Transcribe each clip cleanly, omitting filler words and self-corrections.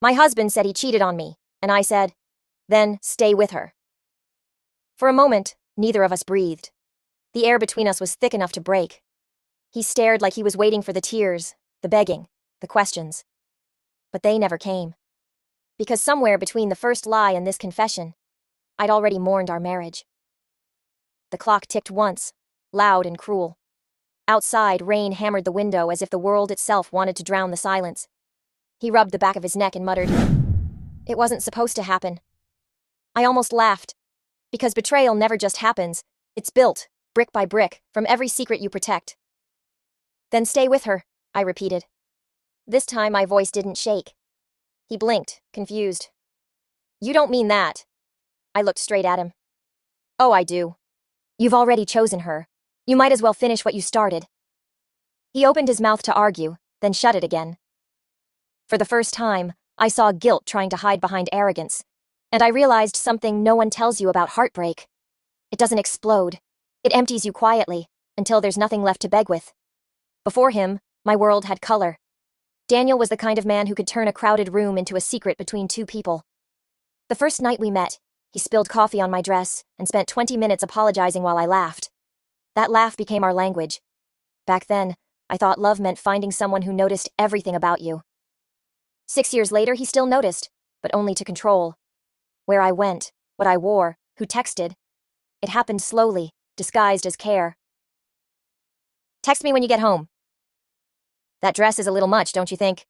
My husband said he cheated on me, and I said, then stay with her. For a moment, neither of us breathed. The air between us was thick enough to break. He stared like he was waiting for the tears, the begging, the questions. But they never came. Because somewhere between the first lie and this confession, I'd already mourned our marriage. The clock ticked once, loud and cruel. Outside, rain hammered the window as if the world itself wanted to drown the silence. He rubbed the back of his neck and muttered, "It wasn't supposed to happen." I almost laughed. Because betrayal never just happens, it's built, brick by brick, from every secret you protect. Then stay with her, I repeated. This time my voice didn't shake. He blinked, confused. You don't mean that. I looked straight at him. Oh, I do. You've already chosen her. You might as well finish what you started. He opened his mouth to argue, then shut it again. For the first time, I saw guilt trying to hide behind arrogance, and I realized something no one tells you about heartbreak. It doesn't explode. It empties you quietly, until there's nothing left to beg with. Before him, my world had color. Daniel was the kind of man who could turn a crowded room into a secret between two people. The first night we met, he spilled coffee on my dress and spent 20 minutes apologizing while I laughed. That laugh became our language. Back then, I thought love meant finding someone who noticed everything about you. 6 years later, he still noticed, but only to control. Where I went, what I wore, who texted. It happened slowly, disguised as care. Text me when you get home. That dress is a little much, don't you think?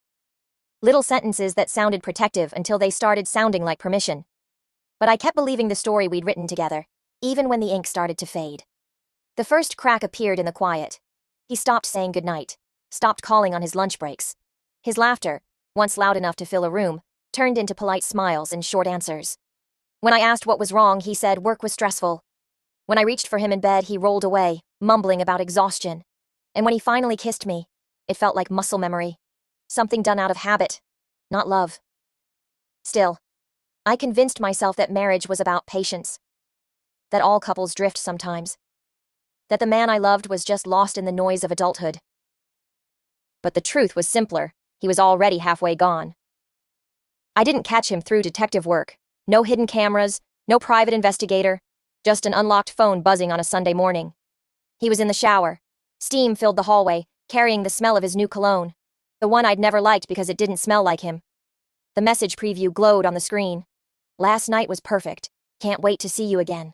Little sentences that sounded protective until they started sounding like permission. But I kept believing the story we'd written together, even when the ink started to fade. The first crack appeared in the quiet. He stopped saying goodnight, stopped calling on his lunch breaks. His laughter, once loud enough to fill a room, turned into polite smiles and short answers. When I asked what was wrong, he said work was stressful. When I reached for him in bed, he rolled away, mumbling about exhaustion. And when he finally kissed me, it felt like muscle memory. Something done out of habit, not love. Still, I convinced myself that marriage was about patience. That all couples drift sometimes. That the man I loved was just lost in the noise of adulthood. But the truth was simpler. He was already halfway gone. I didn't catch him through detective work. No hidden cameras, no private investigator, just an unlocked phone buzzing on a Sunday morning. He was in the shower. Steam filled the hallway, carrying the smell of his new cologne. The one I'd never liked because it didn't smell like him. The message preview glowed on the screen. Last night was perfect. Can't wait to see you again.